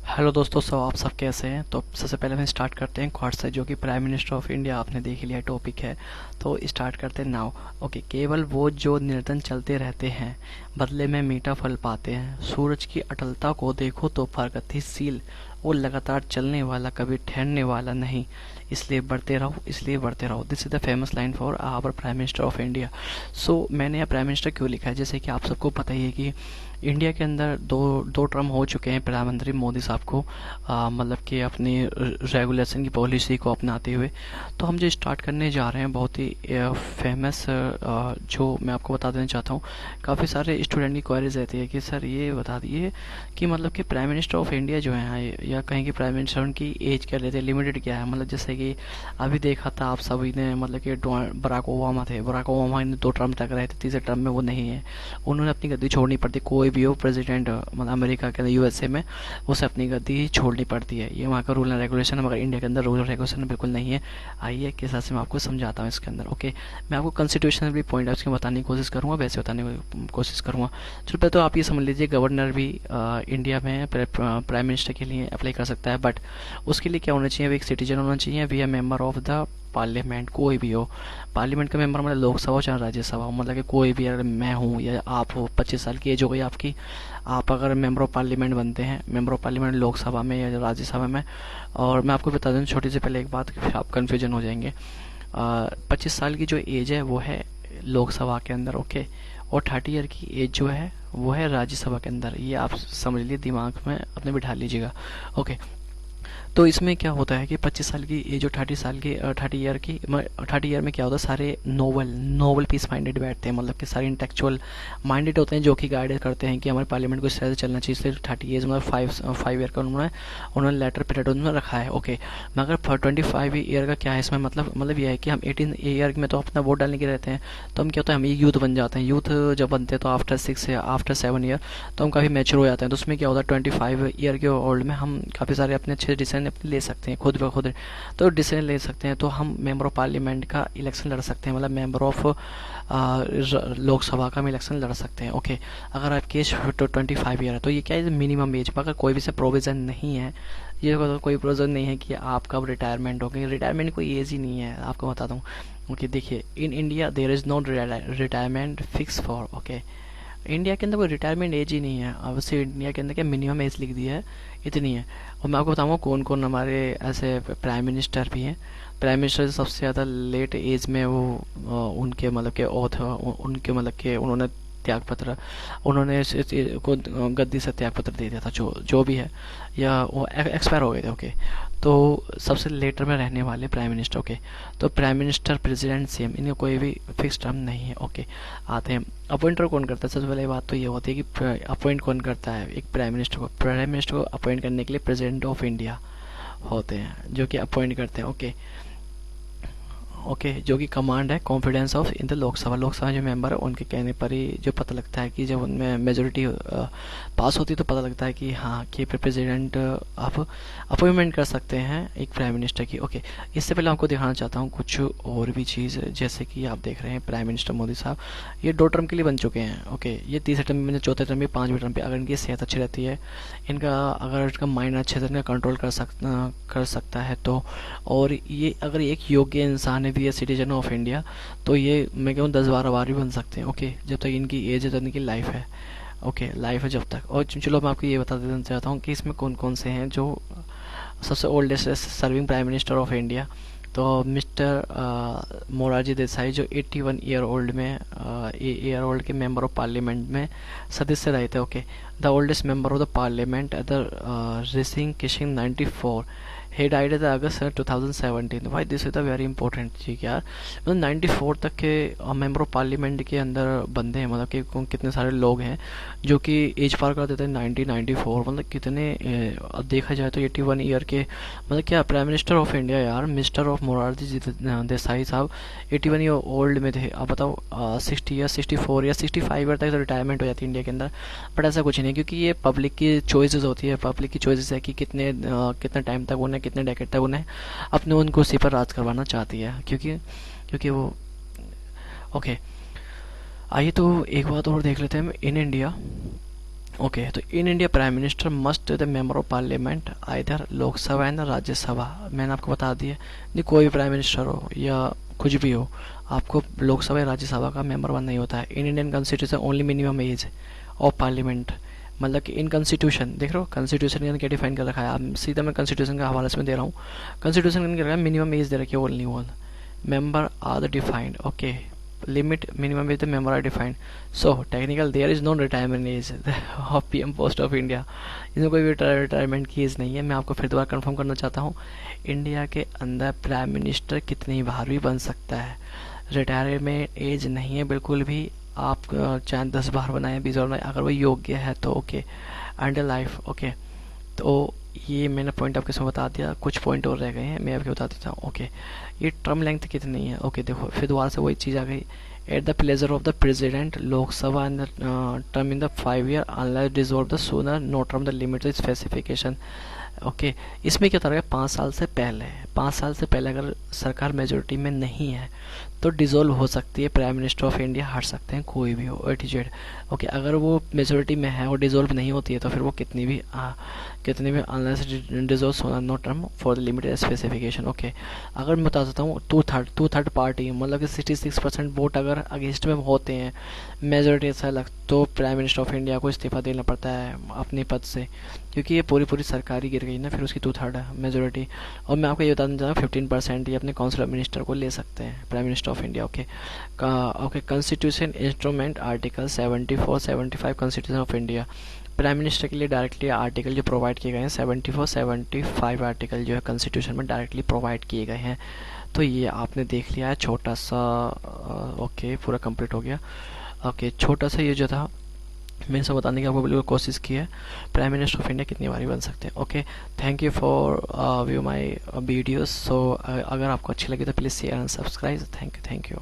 Hello दोस्तों, सब आप सब कैसे हैं। तो सबसे पहले हम स्टार्ट करते हैं क्वाड से, जो कि प्राइम मिनिस्टर ऑफ इंडिया आपने देख लिया टॉपिक है। तो स्टार्ट करते हैं नाउ। ओके, केवल वो जो निर्धन चलते रहते हैं, बदले में मीठा फल पाते हैं। सूरज की अटलता को देखो तो प्रगतिशील, वो लगातार चलने वाला, कभी ठहरने वाला नहीं। इसलिए बढ़ते रहो, इसलिए बढ़ते रहो। This is the famous line for our prime minister of India. So मैंने यहाँ प्राइम मिनिस्टर क्यों लिखा है, जैसे कि आप सबको पता ही है कि इंडिया के अंदर दो दो टर्म हो चुके हैं प्रधानमंत्री मोदी साहब को, मतलब कि अपनी रेगुलेशन की पॉलिसी को अपनाते हुए। तो हम जो स्टार्ट करने जा रहे हैं बहुत ही फेमस, जो मैं आपको बता देना चाहता हूँ। काफ़ी सारे स्टूडेंट की क्वेरीज रहती है कि सर ये बता दिए कि मतलब कि प्राइम मिनिस्टर ऑफ इंडिया जो है, या कहीं की प्राइम मिनिस्टर उनकी एज क्या लेते हैं, लिमिटेड क्या है। मतलब जैसे कि अभी देखा था आप सभी ने, मतलब कि बराक ओबामा थे, बराक ओबामा ने 2 टर्म तक रहे थे, तीसरे टर्म में वो नहीं है। उन्होंने अपनी गद्दी छोड़नी पड़ती, कोई भी हो प्रेसिडेंट, मतलब अमेरिका के अंदर, यूएसए में, उसे अपनी गद्दी छोड़नी पड़ती है। ये वहाँ का रूल एंड रेगुलेशन है, मगर इंडिया के अंदर रूल और रेगुलेशन बिल्कुल नहीं है। आइए किस हिसाब से मैं आपको समझाता हूँ इसके अंदर। ओके, मैं आपको कॉन्स्टिट्यूशनल पॉइंट ऑफ बताने की कोशिश करूँगा, वैसे बताने की कोशिश करूँगा। चलो पहले तो आप ये समझ लीजिए, गवर्नर भी इंडिया में प्राइम मिनिस्टर के लिए अप्लाई कर सकता है, बट उसके लिए क्या होना चाहिए, वो एक सिटीजन होना चाहिए, we are member of the parliament. कोई भी हो, पार्लियामेंट का मेंबर, मतलब लोकसभा हो चाहे राज्यसभा हो, मतलब कि कोई भी, अगर मैं हूँ या आप हो, 25 साल की एज हो गई आपकी, आप अगर मेंबर ऑफ पार्लियामेंट बनते हैं, मेंबर ऑफ पार्लियामेंट लोकसभा में या राज्यसभा में। और मैं आपको बता दूँ छोटी सी पहले एक बात, फिर आप कन्फ्यूजन हो जाएंगे। 25 साल की जो एज है वो है लोकसभा के अंदर, ओके। और 30 ईयर की एज जो है वो है राज्यसभा के अंदर। ये आप समझ लीजिए, दिमाग में अपने बिठा लीजिएगा, ओके। तो इसमें क्या होता है कि 25 साल की ये जो 30 साल की 30 ईयर की 30 ईयर में क्या होता है, सारे नोबल नोबल पीस माइंडेड बैठते हैं, मतलब कि सारे इंटेलेक्चुअल माइंडेड होते हैं, जो कि गाइड करते हैं कि हमारे पार्लियामेंट को इस तरह से चलना चाहिए। इसलिए 30 ईयर्स मतलब 5 ईयर का उन्होंने लेटर पीरियड उन्होंने रखा है, ओके। मगर 25 ईयर का क्या है इसमें, मतलब ये है कि हम 18 ईयर में तो अपना वोट डालने के रहते हैं, तो हम क्या होता है, हम ये यूथ बन जाते हैं। यूथ जब बनते हैं तो आफ्टर 6 या आफ्टर 7 ईयर तो हम काफ़ी मैच्योर हो जाते हैं। तो उसमें क्या होता है, 25 ईयर के ओल्ड में हम काफ़ी सारे अपने अच्छे डिसीजन अपने ले सकते हैं, खुद ब खुद। तो डिसीजन ले सकते हैं, तो हम मेंबर ऑफ पार्लियामेंट का इलेक्शन लड़ सकते हैं, मतलब मेंबर ऑफ लोकसभा का हम इलेक्शन लड़ सकते हैं, ओके। अगर आपकी एज 25 ईयर है तो ये क्या है, मिनिमम एज, मगर कोई भी से प्रोविज़न नहीं है। ये कोई प्रोविज़न नहीं है कि आप कब रिटायरमेंट होगी। रिटायरमेंट कोई एज ही नहीं है, आपको बताता हूँ। ओके, देखिए, in India there is no retirement fix for, okay. India के अंदर कोई रिटायरमेंट एज ही नहीं है। अवश्य इंडिया के अंदर क्या मिनिमम एज लिख दी है, इतनी है। और मैं आपको बताऊंगा कौन कौन हमारे ऐसे प्राइम मिनिस्टर भी हैं। प्राइम मिनिस्टर सबसे ज़्यादा लेट एज में वो उनके मतलब के उनके मतलब के उन्होंने त्यागपत्र, उन्होंने को गद्दी से त्यागपत्र दे दिया था, जो भी है, या वो एक्सपायर हो गए थे, ओके। तो सबसे लेटर में रहने वाले प्राइम मिनिस्टर, ओके। तो प्राइम मिनिस्टर, प्रेसिडेंट, सीएम, इनका कोई भी फिक्स टर्म नहीं है, ओके। आते हैं अपॉइंटर कौन करता है। सबसे पहले बात तो ये होती है कि अपॉइंट कौन करता है एक प्राइम मिनिस्टर को। प्राइम मिनिस्टर को अपॉइंट करने के लिए प्रेसिडेंट ऑफ इंडिया होते हैं, जो कि अपॉइंट करते हैं, ओके। ओके, जो कि कमांड है confidence of in the Lok Sabha. Lok Sabha जो मेंबर है उनके कहने पर ही जो पता लगता है कि जब उनमें मेजोरिटी पास होती है तो पता लगता है कि हाँ, कि प्रेसिडेंट आप अपॉइंटमेंट कर सकते हैं एक प्राइम मिनिस्टर की, ओके। इससे पहले आपको दिखाना चाहता हूँ कुछ और भी चीज़, जैसे कि आप देख रहे हैं प्राइम मिनिस्टर मोदी साहब, ये 2 टर्म के लिए बन चुके हैं, ओके। ये तीसरे टर्म में, चौथे टर्म में, 5वें टर्म पे, अगर इनकी सेहत अच्छी रहती है, इनका अगर इनका माइंड अच्छे से कंट्रोल कर सकता है तो, और ये अगर एक योग्य इंसान है, भी है सिटीजन ऑफ इंडिया, तो ये मैं कहूँ 10-12 बार भी बन सकते हैं, ओके। जब तक इनकी एज है, जब इनकी लाइफ है, ओके, लाइफ है जब तक। और चलो मैं आपको ये बता देना चाहता हूँ कि इसमें कौन कौन से हैं जो सबसे oldest serving prime minister of India. तो मिस्टर मोरारजी देसाई, जो 81 ईयर ओल्ड में ईयर ओल्ड के मेंबर ऑफ पार्लियामेंट में सदस्य रहे थे, okay. The oldest member of the parliament the rising Keishing 94, he died at अगस्त 2017। भाई this is a very important चीज यार, मतलब 94 तक के मेंबर ऑफ पार्लियामेंट के अंदर बंदे हैं, मतलब कि कितने सारे लोग हैं जो कि एज पार कर देते हैं 1994, मतलब कितने देखा जाए तो 81 ईयर के, मतलब क्या प्राइम मिनिस्टर ऑफ इंडिया यार, मिस्टर ऑफ मोरारजी देसाई साहब 81 ईयर ओल्ड में थे। अब बताओ 60 ईयर, 64 या 65 ईयर तक तो रिटायरमेंट हो जाती है इंडिया के अंदर, बट ऐसा कुछ नहीं, क्योंकि ये पब्लिक की चॉइसेस होती है। पब्लिक की चॉइसेस है कि कितने टाइम तक उन्हें, कितने डेकेड तक उन्हें अपने उनको उसी पर राज करवाना चाहती है, क्योंकि क्योंकि वो, ओके। आइए तो एक बात और देख लेते हैं इन इंडिया। ओके, तो in India prime minister must the member of parliament either Lok Sabha and Rajya Sabha. मैंने आपको बता दिया, नहीं कोई भी प्राइम मिनिस्टर हो या कुछ भी हो, आपको लोकसभा या राज्यसभा का मेंबर बनना ही होता है। In Indian constitution only minimum age of parliament, मतलब कि इन कॉन्स्टिट्यूशन देख रहे हो, कॉन्स्टिट्यूशन के अंदर क्या डिफाइन कर रखा है। आप सीधा मैं कॉन्स्टिट्यूशन का हवाला इसमें दे रहा हूँ। कॉन्स्टिट्यूशन के अंदर मिनिमम एज दे रखी है, only one member are the defined. Okay, limit minimum age the member are defined, so technical there is no retirement age of PM post of India. इसमें कोई भी रिटायरमेंट की एज नहीं है। मैं आपको फिर दोबारा कंफर्म करना चाहता हूँ, इंडिया के अंदर प्राइम मिनिस्टर कितनी बार भी बन सकता है, रिटायरमेंट एज नहीं है बिल्कुल भी। आप चाहे 10 बार बनाए 20 बार बनाए, अगर वो योग्य है तो ओके, अंडर लाइफ। ओके, तो ये मैंने पॉइंट आपके साथ बता दिया, कुछ पॉइंट और रह गए हैं, मैं आपको बता देता हूँ। ओके, ये टर्म लेंथ कितनी है। ओके देखो, फिर दोबारा से वही चीज़ आ गई, at the pleasure of the president Lok Sabha in the term in the 5 year unless dissolve the sooner no term the limited specification. Okay, इसमें क्या था, 5 साल से पहले, 5 साल से पहले अगर सरकार मेजोरिटी में नहीं है तो डिसॉल्व हो सकती है, प्राइम मिनिस्टर ऑफ इंडिया हट सकते हैं, कोई भी हो एटीजेड। ओके, अगर वो मेजोरिटी में है और डिसॉल्व नहीं होती है तो फिर वो कितनी भी अनलेस डिसॉल्व होना no term for the limited specification. Okay, अगर मैं बता सकता हूँ टू थर्ड पार्टी, मतलब कि 66% वोट अगर अगेंस्ट में होते हैं, मेजोरिटी ऐसा अलग, तो प्राइम मिनिस्टर ऑफ इंडिया को इस्तीफा देना पड़ता है अपने पद से, क्योंकि ये पूरी सरकार गिर गई ना, फिर उसकी 2/3 मेजोरिटी। और मैं आपको ये बताना चाहता हूँ 15% ये अपने काउंसिल ऑफ मिनिस्टर को ले सकते हैं prime minister of India. Okay okay, constitution instrument article 74 75 constitution of India, prime minister के लिए डायरेक्टली आर्टिकल जो प्रोवाइड किए गए हैं 74 75 आर्टिकल जो है कॉन्स्टिट्यूशन में डायरेक्टली प्रोवाइड किए गए हैं। तो ये आपने देख लिया है छोटा सा। ओके, पूरा कंप्लीट हो गया। ओके, छोटा सा ये जो था मैंने सब बताने की आपको बिल्कुल कोशिश की है, प्राइम मिनिस्टर ऑफ इंडिया कितनी बारी बन सकते हैं। Okay, thank you for view my videos. So अगर आपको अच्छी लगी तो please share and subscribe. Thank you.